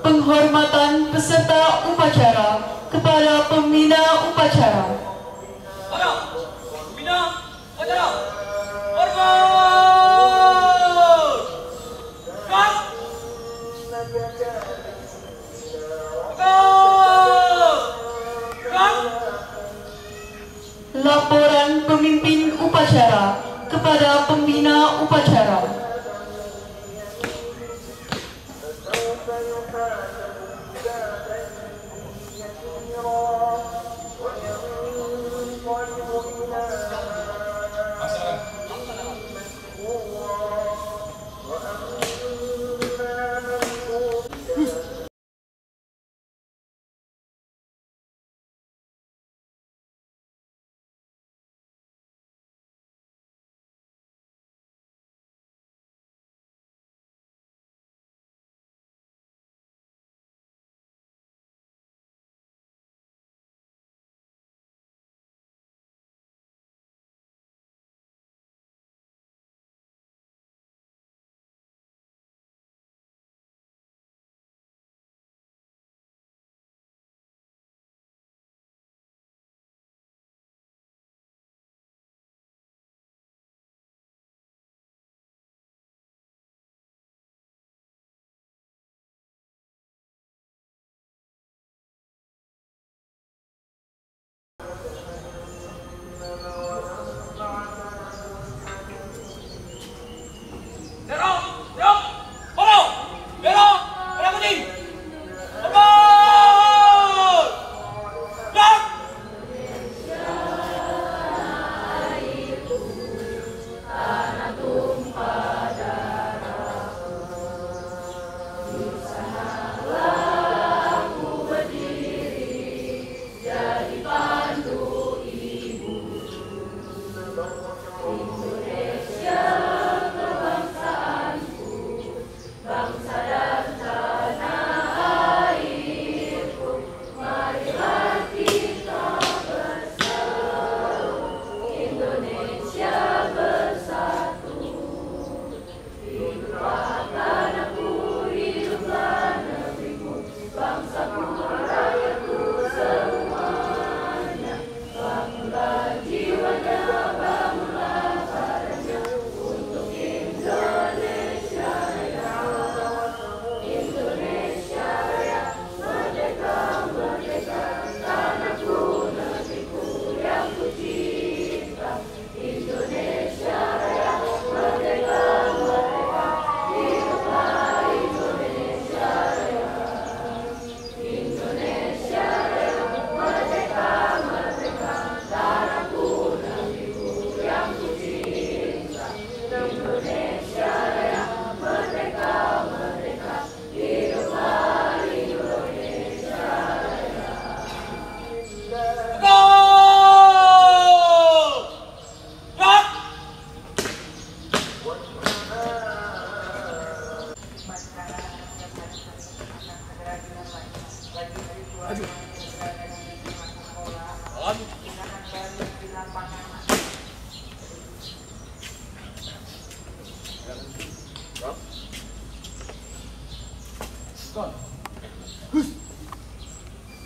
Penghormatan peserta upacara kepada pembina upacara. Pembina upacara, hormat. Laporan pemimpin upacara kepada pembina upacara.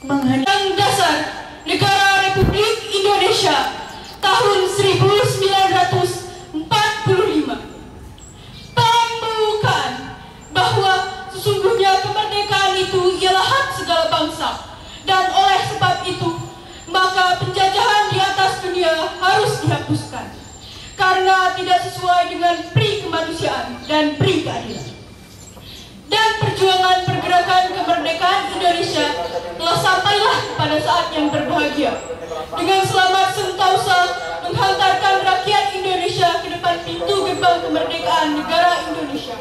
Undang Dasar Negara Republik Indonesia tahun 1945. Pembukaan bahwa sesungguhnya kemerdekaan itu ialah hak segala bangsa, dan oleh sebab itu maka penjajahan di atas dunia harus dihapuskan karena tidak sesuai dengan pri kemanusiaan dan pri keadilan. Dan perjuangan pergerakan kemerdekaan Indonesia telah sampailah pada saat yang berbahagia dengan selamat sentosa menghantarkan rakyat Indonesia ke depan pintu gerbang kemerdekaan negara Indonesia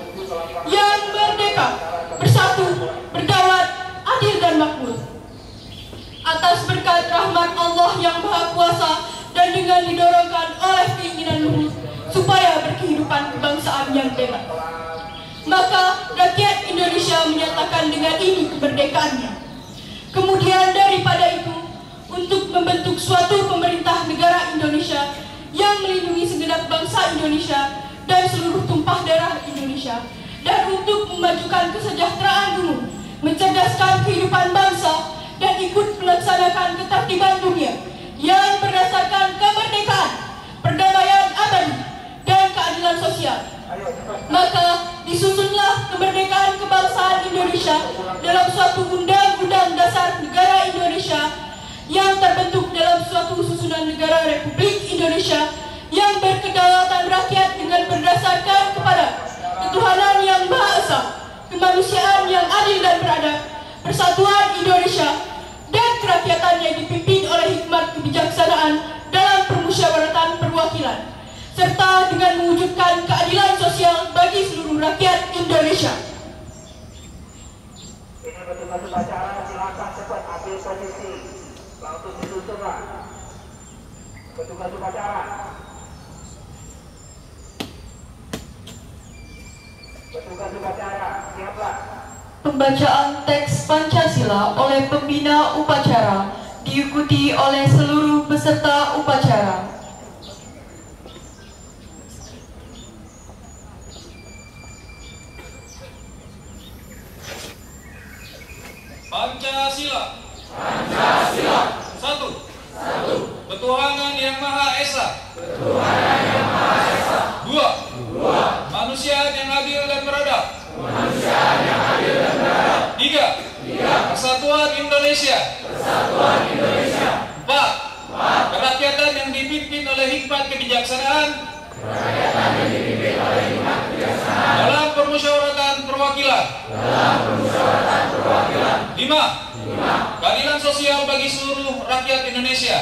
yang merdeka, bersatu, berdaulat, adil dan makmur. Atas berkat rahmat Allah yang Maha Kuasa dan dengan didorongkan oleh keinginan luhur supaya berkehidupan kebangsaan yang bebas, maka rakyat Indonesia menyatakan dengan ini kemerdekaannya. Kemudian daripada itu, untuk membentuk suatu pemerintah negara Indonesia yang melindungi segenap bangsa Indonesia dan seluruh tumpah darah Indonesia, dan untuk memajukan kesejahteraan umum mencerdaskan kehidupan bangsa, dan ikut melaksanakan ketertiban dunia yang berdasarkan kemerdekaan, perdamaian abadi, dan keadilan sosial. Maka disusunlah kemerdekaan kebangsaan Indonesia dalam suatu undang-undang dasar negara Indonesia yang terbentuk dalam suatu susunan negara Republik Indonesia yang berkedaulatan rakyat dengan berdasarkan kepada ketuhanan yang Maha Esa, kemanusiaan yang adil dan beradab, persatuan Indonesia, dan kerakyatan yang dipimpin oleh hikmat kebijaksanaan dalam permusyawaratan perwakilan, serta dengan mewujudkan keadilan sosial bagi seluruh rakyat Indonesia. Ini petugas upacara silakan cepat ambil posisi, langsung disusunlah. Petugas upacara. Petugas upacara, siaplah. Pembacaan teks Pancasila oleh pembina upacara diikuti oleh seluruh peserta upacara. Pancasila. Pancasila. Satu. Ketuhanan yang Maha Esa. Dua. Manusia yang adil dan beradab. Tiga. Persatuan Indonesia. Empat. Kerakyatan yang dipimpin oleh hikmat kebijaksanaan. Dalam permusyawaratan perwakilan. Lima. Keadilan sosial bagi seluruh rakyat Indonesia.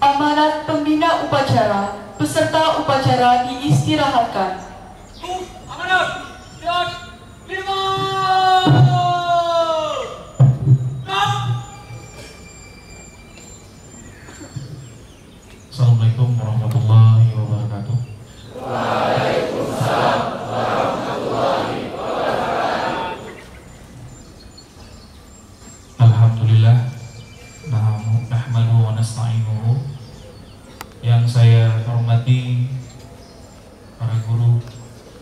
Amanat pembina upacara, peserta upacara diistirahatkan. Amanat dan lima. Assalamualaikum warahmatullahi wabarakatuh. Alhamdulillah, nahmaduhu wa nasta'inuhu. Yang saya hormati para guru,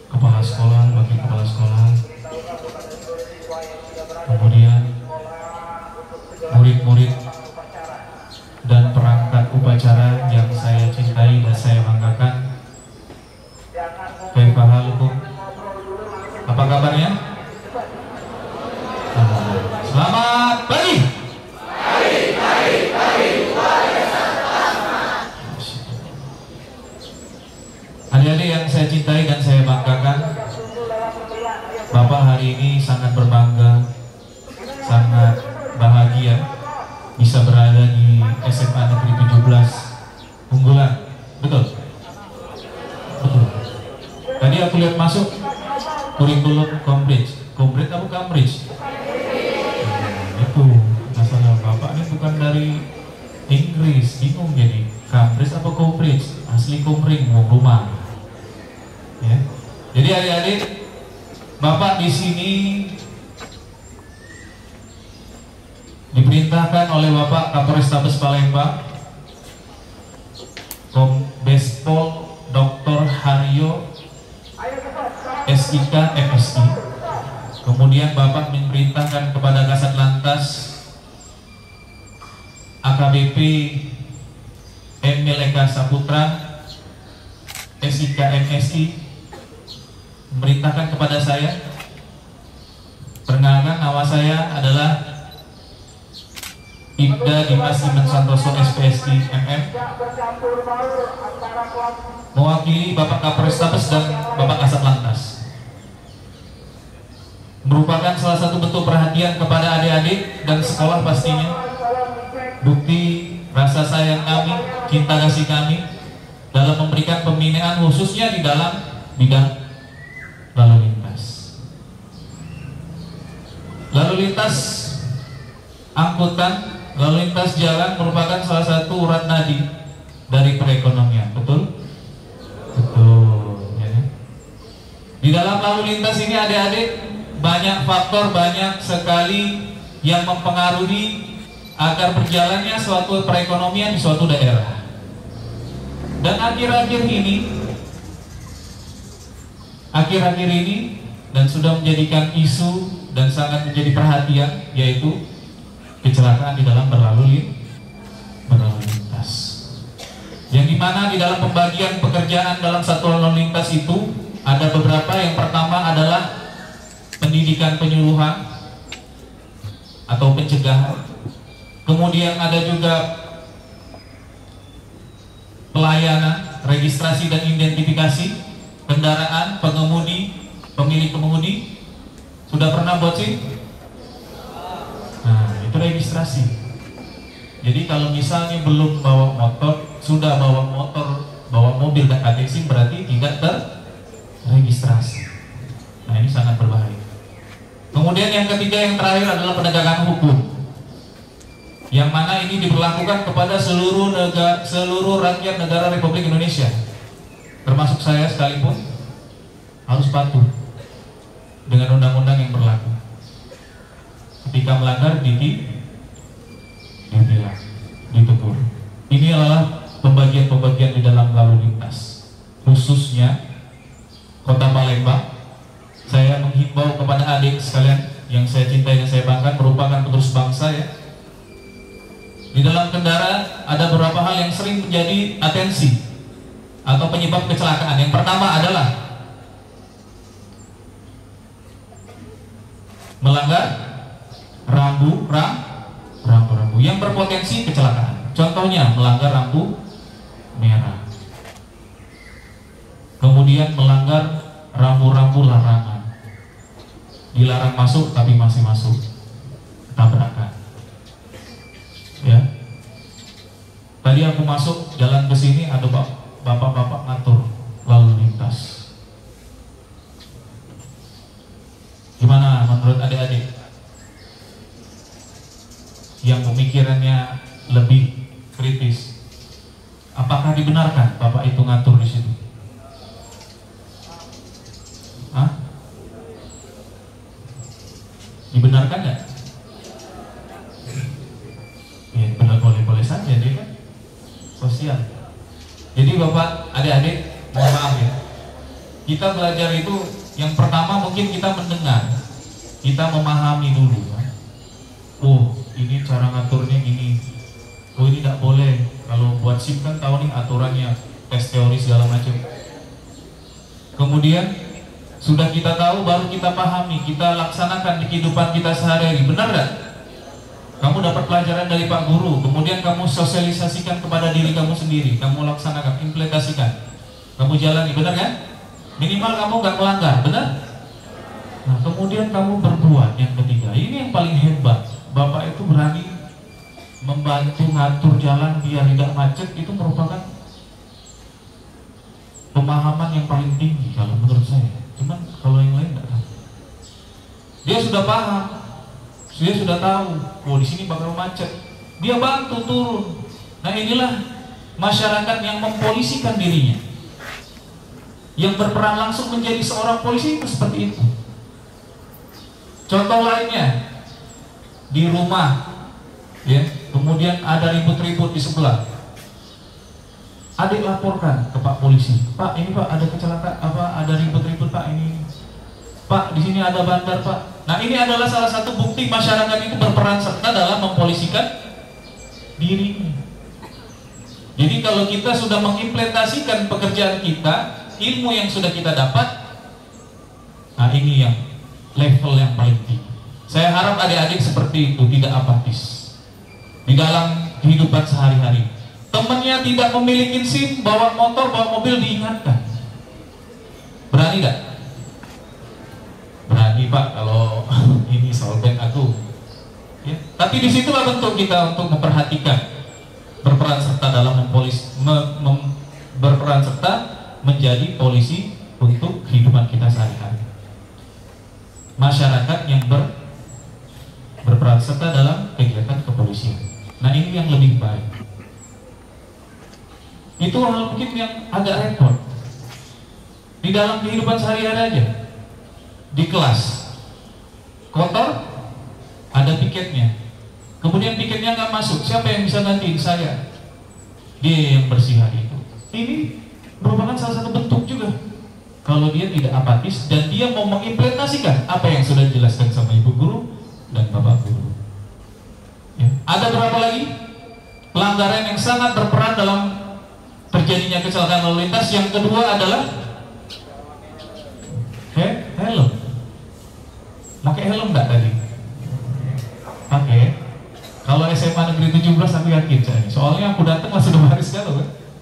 kepala sekolah, wakil kepala sekolah, kemudian murid-murid dan perangkat upacara yang saya cintai dan saya banggakan. Kaifa halukum? Apa kabarnya? Selamat pagi. Adik-adik yang saya cintai dan saya banggakan, Bapak hari ini sangat berbangga, sangat bahagia bisa berada di SMA Negeri 17 Unggulan. Betul? Betul. Tadi aku lihat masuk kurikulum Cambridge. Cambridge apa Cambridge? Itu masalah Bapak ini bukan dari Inggris, bingung jadi Cambridge apa Cambridge? Asli Cambridge, mau rumah. Ya. Jadi adik-adik, Bapak di sini diperintahkan oleh Bapak Kapolrestabes Palembang, Kombes Pol Dr. Haryo SIK MSI. Kemudian Bapak memerintahkan kepada Kasat Lantas AKBP Emil Eka Saputra SIK MSI memerintahkan kepada saya. Perkenalkan, nama saya adalah Ibda Dimas Iman Santoso SPSI MM, mewakili Bapak Kapolrestabes dan Bapak Kasat Lantas. Merupakan salah satu bentuk perhatian kepada adik-adik dan sekolah pastinya. Bukti rasa sayang kami, cinta kasih kami dalam memberikan pembinaan khususnya di dalam bidang lalu lintas. Lalu lintas angkutan, lalu lintas jalan merupakan salah satu urat nadi dari perekonomian, betul? Betul, ya. Di dalam lalu lintas ini adik-adik banyak faktor, banyak sekali yang mempengaruhi agar berjalannya suatu perekonomian di suatu daerah. Dan akhir-akhir ini dan sudah menjadikan isu dan sangat menjadi perhatian, yaitu kecelakaan di dalam berlalu lintas. Yang dimana di dalam pembagian pekerjaan dalam satuan lalu lintas itu ada beberapa. Yang pertama adalah pendidikan penyuluhan atau pencegahan. Kemudian ada juga pelayanan, registrasi dan identifikasi kendaraan, pemilik kemudi. Sudah pernah buat SIM? Nah, itu registrasi. Jadi kalau misalnya belum bawa motor, sudah bawa mobil dan ada SIM, berarti tidak terregistrasi. Nah, ini sangat berbahaya. Kemudian yang ketiga, yang terakhir adalah penegakan hukum, yang mana ini diberlakukan kepada seluruh rakyat negara Republik Indonesia, termasuk saya sekalipun, harus patuh dengan undang-undang yang berlaku. Ketika melanggar ditilang, ditegur. Ini adalah pembagian-pembagian di dalam lalu lintas, khususnya Kota Palembang. Saya menghimbau kepada adik sekalian yang saya cintai dan saya banggakan, merupakan penerus bangsa ya. Di dalam kendaraan ada beberapa hal yang sering menjadi atensi atau penyebab kecelakaan. Yang pertama adalah melanggar rambu-rambu yang berpotensi kecelakaan. Contohnya melanggar lampu merah. Kemudian melanggar rambu-rambu larangan. Dilarang masuk tapi masih masuk. Tabrakan. Ya. Tadi aku masuk jalan ke sini, ada bapak-bapak ngatur lalu lintas. Gimana menurut adik-adik yang pemikirannya lebih kritis? Apakah dibenarkan bapak itu ngatur di situ? Hah? Dibenarkan nggak? Ya, benar, boleh-boleh saja dia kan sosial. Jadi bapak, adik-adik, mohon maaf ya. Kita belajar itu yang pertama mungkin kita mendengar, kita memahami dulu. Oh, ini cara ngaturnya gini. Oh, ini tidak boleh. Kalau buat SIM kan tahu nih aturannya, tes teori segala macam. Kemudian sudah kita tahu, baru kita pahami, kita laksanakan di kehidupan kita sehari-hari. Benar gak? Kamu dapat pelajaran dari Pak Guru, kemudian kamu sosialisasikan kepada diri kamu sendiri, kamu laksanakan, implementasikan, kamu jalani, benar kan? Minimal kamu gak melanggar, benar? Nah, kemudian kamu berbuat. Yang ketiga, ini yang paling hebat. Bapak itu berani membantu ngatur jalan biar tidak macet. Itu merupakan pemahaman yang paling tinggi kalau menurut saya. Cuman kalau yang lain tidak tahu. Dia sudah paham, dia sudah tahu, oh di sini bakal macet. Dia bantu turun. Nah, inilah masyarakat yang mempolisikan dirinya, yang berperan langsung menjadi seorang polisi itu seperti itu. Contoh lainnya, di rumah, ya, kemudian ada ribut-ribut di sebelah. Adik laporkan ke Pak Polisi, Pak ini Pak ada kecelakaan, ada ribut-ribut Pak ini. Pak di sini ada bandar Pak. Nah, ini adalah salah satu bukti masyarakat itu berperan serta dalam mempolisikan dirinya. Jadi kalau kita sudah mengimplementasikan pekerjaan kita, ilmu yang sudah kita dapat, nah ini yang level yang paling tinggi. Saya harap adik-adik seperti itu, tidak apatis di dalam kehidupan sehari-hari. Temannya tidak memiliki SIM, bawa motor, bawa mobil, diingatkan. Berani gak? Berani Pak, kalau ini solvent aku ya. Tapi disitulah bentuk kita untuk memperhatikan, berperan serta dalam berperan serta menjadi polisi untuk kehidupan kita sehari-hari. Masyarakat yang berperan serta dalam kegiatan kepolisian. Nah, ini yang lebih baik. Itu hal mungkin yang agak repot di dalam kehidupan sehari-hari aja. Di kelas kotor, ada piketnya, kemudian piketnya nggak masuk, siapa yang bisa gantiin? Saya. Dia yang bersih hari itu. ini merupakan salah satu bentuk juga kalau dia tidak apatis dan dia mau mengimplementasikan apa yang sudah dijelaskan sama ibu guru dan bapak guru. Ya. Ada berapa lagi pelanggaran yang sangat berperan dalam terjadinya kecelakaan lalu lintas? Yang kedua adalah helm. Pakai helm enggak tadi? Pakai. Kalau SMA Negeri 17 aku yakin saya. Soalnya aku datang masih udah baris kan,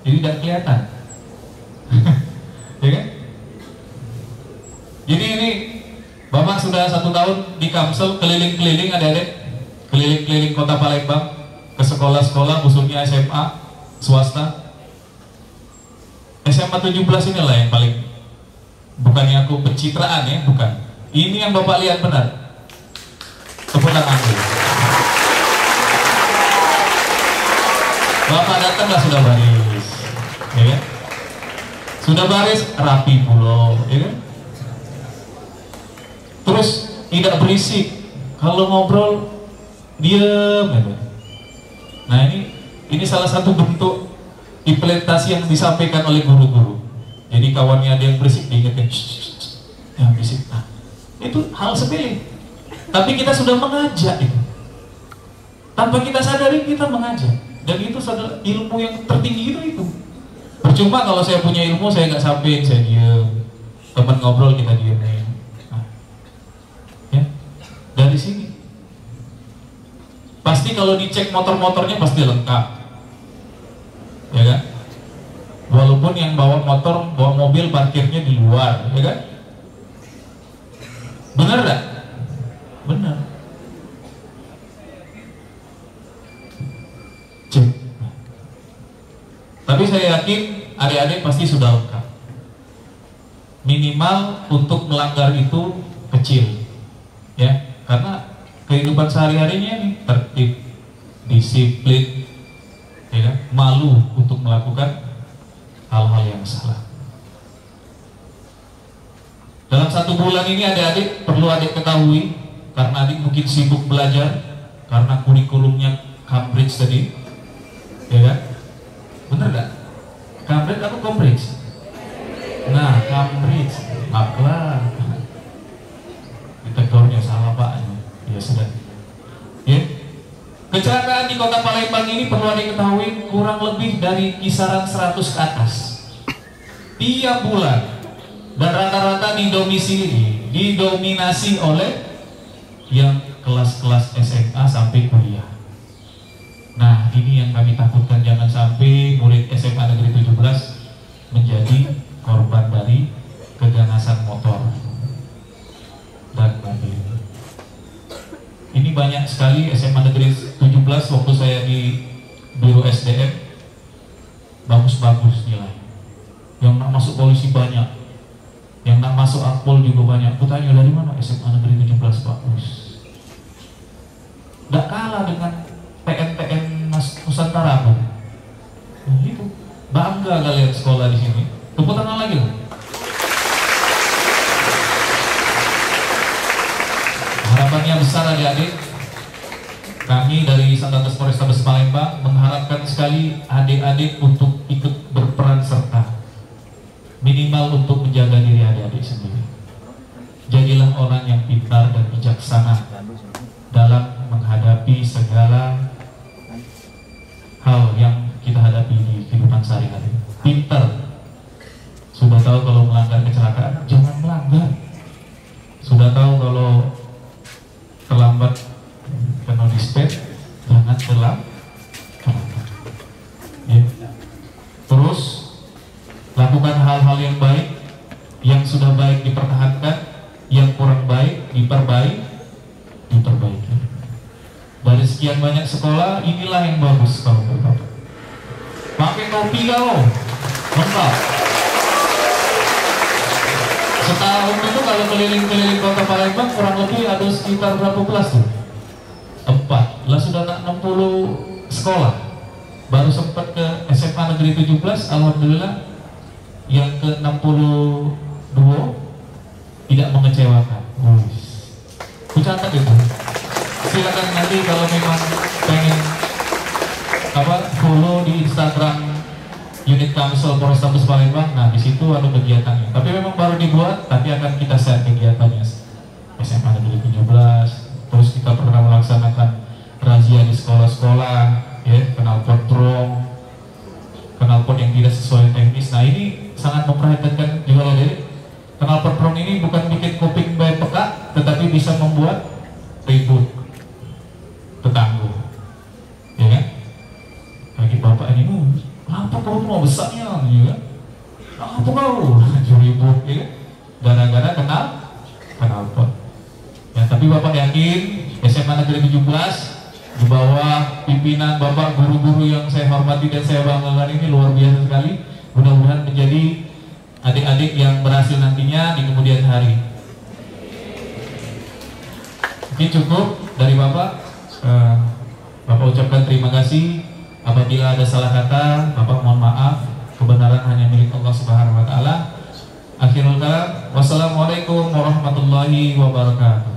jadi tidak kelihatan. Ya kan? Jadi ini Bapak sudah 1 tahun di Kamsel, keliling-keliling adik-adik, keliling-keliling kota Palembang, ke sekolah-sekolah khususnya SMA swasta. SMA 17 inilah yang paling, bukannya aku pencitraan ya, bukan. Ini yang Bapak lihat benar. Tepuk tangan dulu. Bapak datanglah sudah baris, ya kan? Sudah baris, rapi pula, ya kan? Terus tidak berisik, kalau ngobrol diam, ya. Nah ini salah satu bentuk implementasi yang disampaikan oleh guru-guru. Jadi kawannya ada yang berisik, diingetin, yang berisik. Nah, itu hal sepele, tapi kita sudah mengajak itu. Tanpa kita sadari kita mengajak, dan itu adalah ilmu yang tertinggi itu. Percuma kalau saya punya ilmu saya nggak sampein, saya diam. Teman ngobrol kita diamin. Nah, ya, dari sini pasti kalau dicek motor-motornya pasti lengkap, ya kan? Walaupun yang bawa motor, bawa mobil parkirnya di luar, ya kan? Benar nggak? Benar. Cek. Tapi saya yakin adik-adik pasti sudah lengkap. Minimal untuk melanggar itu kecil, ya, karena kehidupan sehari-harinya ini tertib, disiplin, ya kan? Malu untuk melakukan hal-hal yang salah. Dalam 1 bulan ini adik-adik perlu adik ketahui, karena adik mungkin sibuk belajar karena kurikulumnya Cambridge tadi, ya kan? Bener gak? Cambridge atau Cambridge? Nah, Cambridge, maaflah, ditegurnya salah pak, ya sudah. Ya. Kecelakaan di kota Palembang ini perlu diketahui kurang lebih dari kisaran 100 ke atas tiap bulan, dan rata-rata didominasi oleh yang kelas-kelas SMA sampai kuliah. Nah, ini yang kami takutkan, jangan sampai murid SMA Negeri 17 menjadi korban dari keganasan motor dan mobil. Ini banyak sekali SMA Negeri 17 waktu saya di Biro SDM, bagus-bagus nilai. Yang nak masuk polisi banyak, yang nak masuk akpol juga banyak. Aku tanya, dari mana SMA Negeri 17 bagus? Gak kalah dengan PN Nusantara pun. Nah, itu bangga kalian sekolah di sini. Tepuk tangan lagi loh. Harapannya besar adik-adik. Kami dari Satlantas Polrestabes Palembang mengharapkan sekali adik-adik untuk ikut berperan serta, minimal untuk menjaga diri adik-adik sendiri. Jadilah orang yang pintar dan bijaksana dalam menghadapi segala hal yang kita hadapi di kehidupan sehari-hari. Pintar, sudah tahu kalau melanggar kecelakaan jangan melanggar. Sudah tahu kalau terlambat kena dispet, jangan terlambat. Ya. Terus lakukan hal-hal yang baik, yang sudah baik dipertahankan, yang kurang baik diperbaiki. Dari sekian banyak sekolah, inilah yang bagus kalau berbapak. Pakai topi kau, lengkap. Setahun itu kalau keliling-keliling kota Palembang kurang lebih ada sekitar berapa kelas tuh? 4. Lah sudah tak 60 sekolah. Baru sempat ke SMA Negeri 17, alhamdulillah yang ke 62 tidak mengecewakan. Ku catat itu. Silakan nanti kalau memang pengen follow di Instagram unit Kamsel Polrestabes Palembang. Nah di situ ada kegiatannya. Tapi memang baru dibuat, tapi akan kita share kegiatannya. SMA Negeri 17. Terus kita pernah melaksanakan razia di sekolah-sekolah, ya, knalpot brong, knalpot yang tidak sesuai teknis. Nah ini sangat memperhatikan juga loh, jadi knalpot brong ini bukan bikin kuping baik peka, tetapi bisa membuat ribut tetangga, ya kan? Lagi bapak ini, kenapa kau mau besarnya, ya kan? Kenapa kau ribut, ya kan? Gara-gara knalpot. Ya, tapi bapak yakin SMA Negeri 17 di bawah pimpinan bapak guru-guru yang saya hormati dan saya banggakan ini luar biasa sekali. Mudah-mudahan menjadi adik-adik yang berhasil nantinya di kemudian hari. Mungkin cukup dari bapak. Bapak ucapkan terima kasih. Apabila ada salah kata, bapak mohon maaf. Kebenaran hanya milik Allah Subhanahu Wa Taala. Akhirul kalam. Wassalamualaikum warahmatullahi wabarakatuh.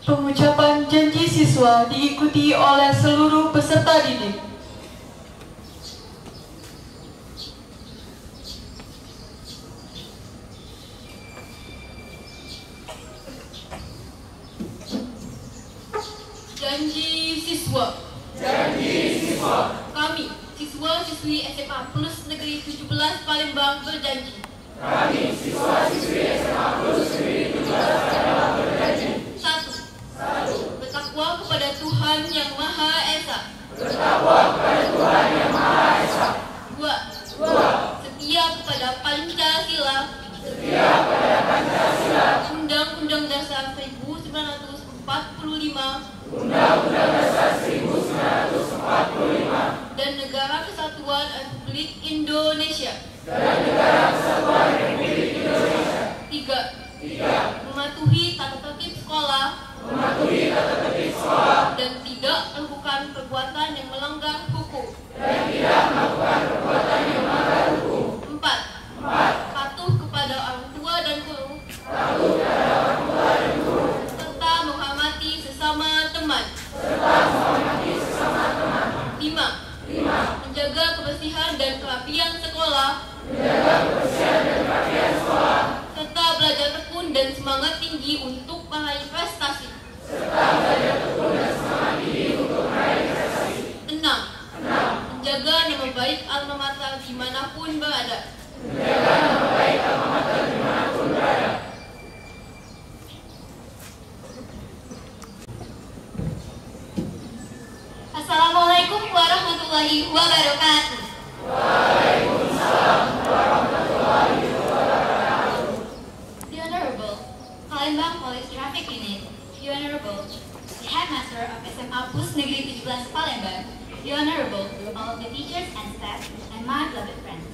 Pengucapan janji siswa diikuti oleh seluruh peserta didik. Janji siswa. Janji siswa. Kami, siswa-siswi SMA Plus Negeri 17 Palembang berjanji. Kami, siswa-siswi SMA Plus Negeri 17 Palembang berjanji. 1. Bertakwa kepada Tuhan Yang Maha Esa. Bertakwa kepada Tuhan Yang Maha Esa. 2. Setia kepada Pancasila. Setia kepada Pancasila. Undang-Undang Dasar 1945. Undang-Undang Dasar 1945. Dan Negara Kesatuan Republik Indonesia. Dan Negara Kesatuan Republik Indonesia. 3. mematuhi tata tertib sekolah, dan tidak melakukan perbuatan yang melanggar hukum. 4. Patuh kepada orang tua dan guru, serta menghormati sesama teman. 5. Menjaga kebersihan dan kerapian sekolah, serta belajar tekun dan semangat tinggi untuk meraih prestasi. 6. Menjaga nama baik alma mater dimanapun berada. Assalamualaikum warahmatullahi wabarakatuh. The Honorable Palembang Police Traffic Unit, The Honorable the Headmaster of SMA Pus Negeri 17 Palembang, The Honorable all of the teachers and staff, and my beloved friends.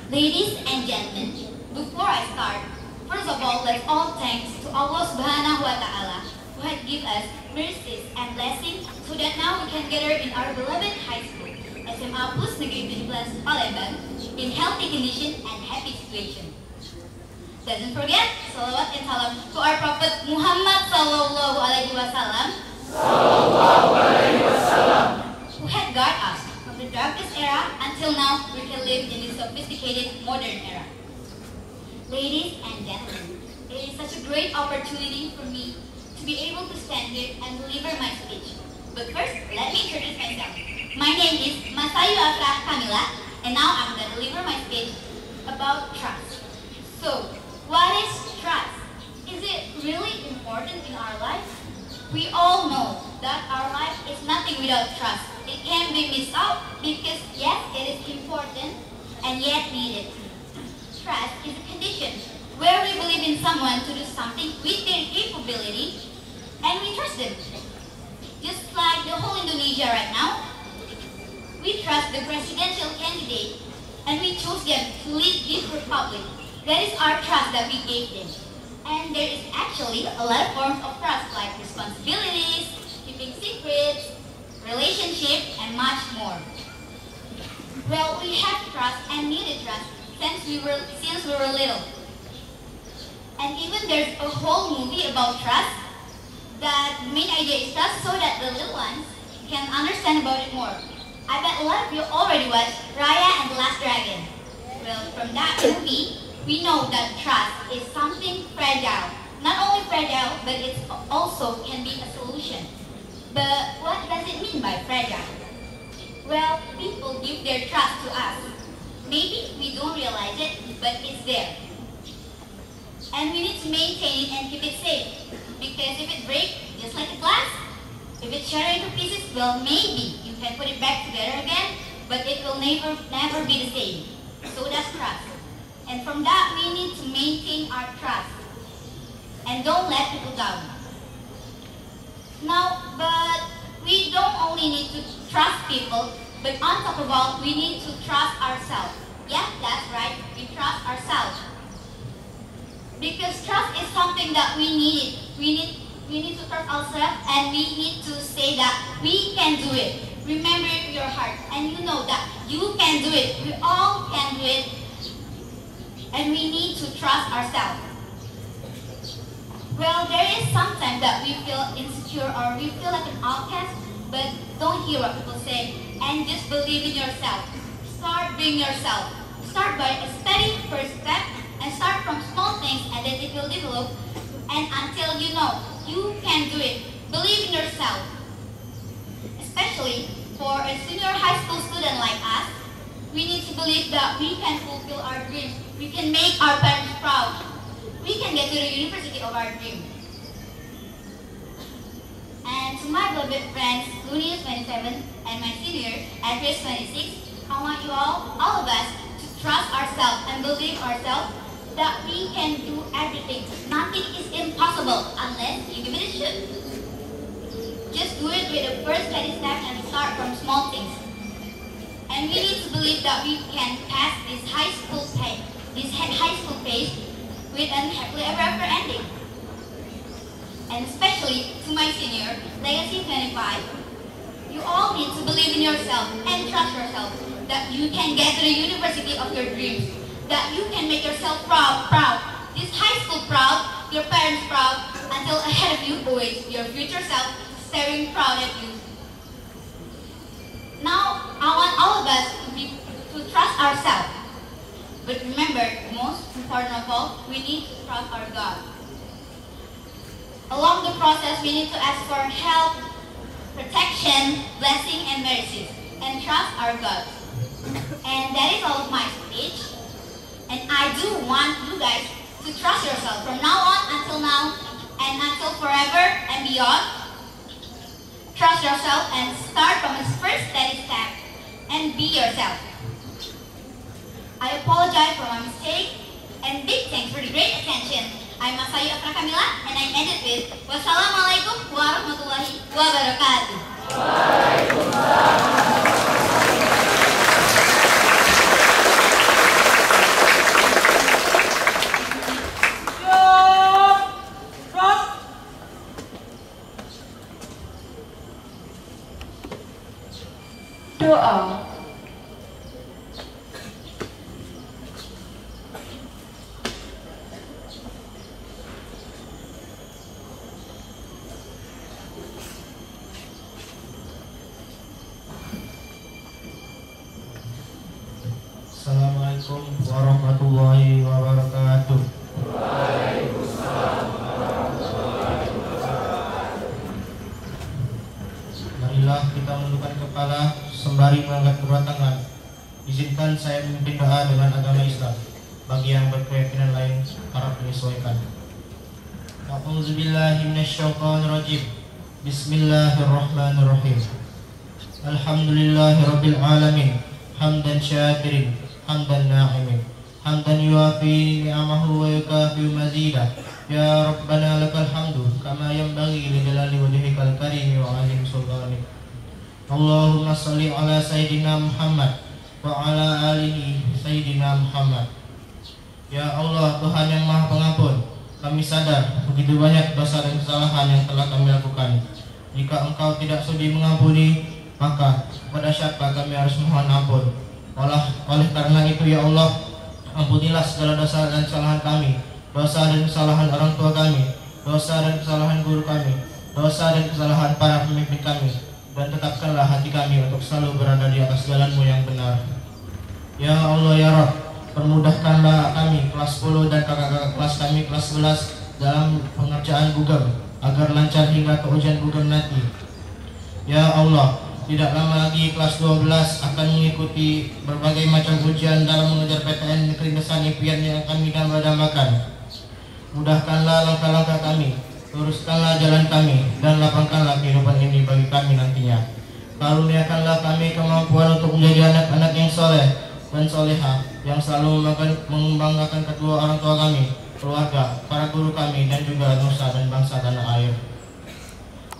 Ladies and gentlemen, before I start, first of all, let's all thanks to Allah Subhanahu wa Ta'ala who had given us mercies and blessings so that now we can gather in our beloved high school, SMA Pus Negeri 17 Palembang, in healthy condition and happy situation. Doesn't forget, salawat and salam to our Prophet Muhammad Sallallahu Alaihi Wasallam, who had guarded us from the darkest era until now we can live in this sophisticated modern era. Ladies and gentlemen, it is such a great opportunity for me to be able to stand here and deliver my speech. But first, let me introduce myself. My name is Masayu Afrah Kamila, and now I'm going to deliver my speech about trust. So, what is trust? Is it really important in our life? We all know that our life is nothing without trust. It can be missed out because yes, it is important and yet needed. Trust is a condition where we believe in someone to do something with their capability and we trust them. Just like the whole Indonesia right now, we trust the presidential candidate and we chose them to lead this republic. That is our trust that we gave them. And there is actually a lot of forms of trust like responsibilities, keeping secrets, relationship, and much more. Well, we have trust and needed trust since we were little. And even there's a whole movie about trust that the main idea is trust so that the little ones can understand about it more. I bet a lot of you already watched Raya and the Last Dragon. Well, from that movie, we know that trust is something fragile. Not only fragile, but it also can be a solution. But what does it mean by fragile? Well, people give their trust to us. Maybe we don't realize it, but it's there. And we need to maintain it and keep it safe. Because if it breaks, just like a glass, if it shatters into pieces, well, maybe you can put it back together again, but it will never be the same. So that's trust. And from that, we need to maintain our trust. And don't let people down. Now, but we don't only need to trust people, but on top of all, we need to trust ourselves. Yeah, that's right, we trust ourselves. Because trust is something that we need. We need to trust ourselves and we need to say that we can do it. Remember it in your heart and you know that you can do it. We all can do it. And we need to trust ourselves. Well, there is sometimes that we feel insecure or we feel like an outcast, but don't hear what people say and just believe in yourself. Start being yourself. Start by a steady first step and start from small things and then it will develop and until you know you can do it. Believe in yourself. Especially for a senior high school student like us, we need to believe that we can fulfill our dreams. We can make our parents proud. We can get to the university of our dream. And to my beloved friends, Lunis 27 and my senior, Adris 26, I want you all of us, to trust ourselves and believe ourselves that we can do everything. Nothing is impossible unless you give it a shot. Just do it with the first steady step and start from small things. And we need to believe that we can pass this high school phase with an happily ever after ending. And especially to my senior, Legacy 25, you all need to believe in yourself and trust yourself that you can get to the university of your dreams, that you can make yourself proud, this high school proud, your parents proud, until ahead of you awaits your future self staring proud at you. Now, I want all of us to trust ourselves. But remember, most important of all, we need to trust our God. Along the process, we need to ask for help, protection, blessing, and mercy, and trust our God. And that is all of my speech. And I do want you guys to trust yourself from now on until now and until forever and beyond. Trust yourself and start from its first steady step and be yourself. I apologize for my mistake and big thanks for the great attention. I'm Masayu Afra Kamila and I end it with Wassalamualaikum warahmatullahi wabarakatuh. Doa. Assalamualaikum warahmatullahi wabarakatuh. Marilah kita menundukkan kepala sembari mengangkat kedua tangan. Izinkan saya memimpin doa dengan agama Islam. Bagi yang berkeyakinan lain, harap menyesuaikan. A'udzubillahi minasyaitonirrajim. Bismillahirrahmanirrahim. Alhamdulillahirabbil alamin. Hamdan syakirin, hamdan na'imin, hamdan yuafi ni'amahu wa yukafi mazidah. Ya Rabbana lakal hamdu kama yanbaghi li jalali wajhikal karim wa 'azim sultanik. Allahumma shalli ala sayyidina Muhammad wa ala alihi sayyidina Muhammad. Ya Allah, Tuhan yang Maha Pengampun, kami sadar begitu banyak dosa dan kesalahan yang telah kami lakukan. Jika Engkau tidak sudi mengampuni, maka kepada siapa kami harus mohon ampun? Oleh karena itu ya Allah, ampunilah segala dosa dan kesalahan kami, dosa dan kesalahan orang tua kami, dosa dan kesalahan guru kami, dosa dan kesalahan para pemimpin kami, dan tetapkanlah hati kami untuk selalu berada di atas jalan-Mu yang benar. Ya Allah ya Rabb, permudahkanlah kami kelas 10 dan kakak-kakak kelas kami kelas 11 dalam pengerjaan Gugem agar lancar hingga ke ujian Gugem nanti. Ya Allah, tidak lama lagi kelas 12 akan mengikuti berbagai macam ujian dalam mengejar PTN Negeri Nesan Impian yang kami dambakan. Mudahkanlah langkah-langkah kami, luruskanlah jalan kami, dan lapangkanlah kehidupan ini bagi kami nantinya. Karuniakanlah kami kemampuan untuk menjadi anak-anak yang soleh dan soleha, yang selalu mengembangkan kedua orang tua kami, keluarga, para guru kami, dan juga nusa dan bangsa tanah air.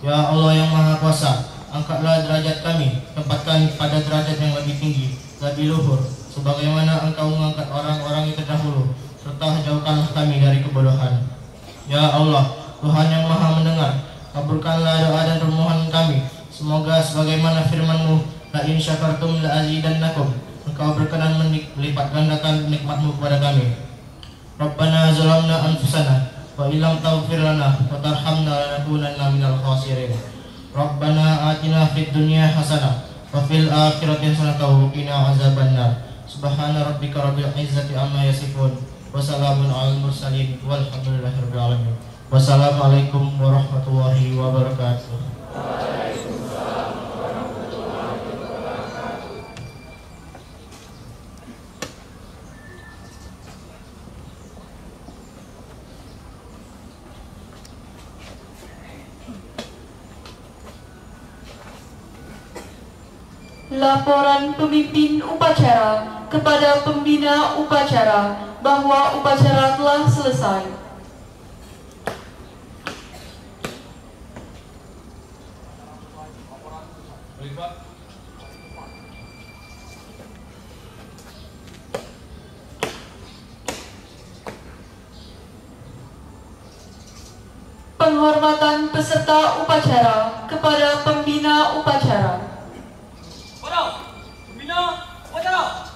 Ya Allah yang Maha Kuasa, angkatlah derajat kami, tempatkan pada derajat yang lebih tinggi, lebih luhur, sebagaimana Engkau mengangkat orang-orang yang terdahulu, serta jauhkanlah kami dari kebodohan. Ya Allah, Tuhan yang Maha Mendengar, kabulkanlah doa dan permohonan kami. Semoga sebagaimana firman-Mu, la in syakartum la azidannakum, Engkau berkenan melipat gandakan nikmat-Mu kepada kami. Rabbana zalamna anfusana wa illam taghfir lana wa tarhamna lanakunanna minal khasirin. Rabbana atina fid dunya hasanah wa fil akhirati hasanah wa qina azabannar. Subhana rabbika rabbil izzati amma yasifun wa salamun alal mursalin walhamdulillahirabbil alamin. Wassalamualaikum warahmatullahi wabarakatuh. Laporan pemimpin upacara kepada pembina upacara bahwa upacara telah selesai. Penghormatan peserta upacara kepada pembina upacara. Para pembina upacara,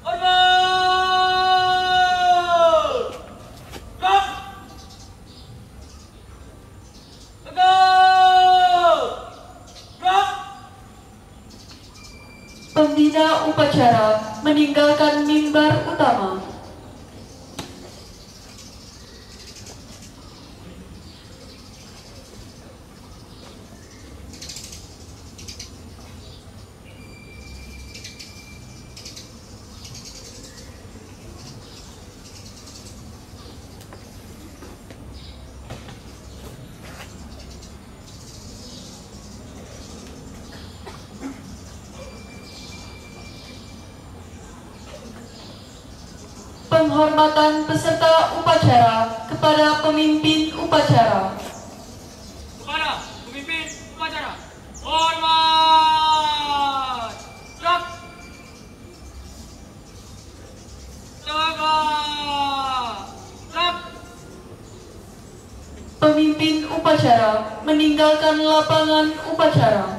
hormat! Gerak! Tegak! Gerak! Pembina upacara meninggalkan mimbar utama. Penghormatan peserta upacara kepada pemimpin upacara. Kepada pemimpin upacara, hormat! Gerak! Tegak! Gerak! Pemimpin upacara meninggalkan lapangan upacara.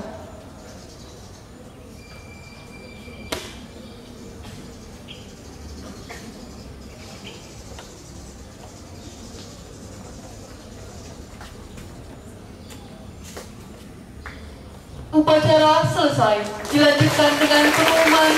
Upacara selesai, dilanjutkan dengan pengumuman.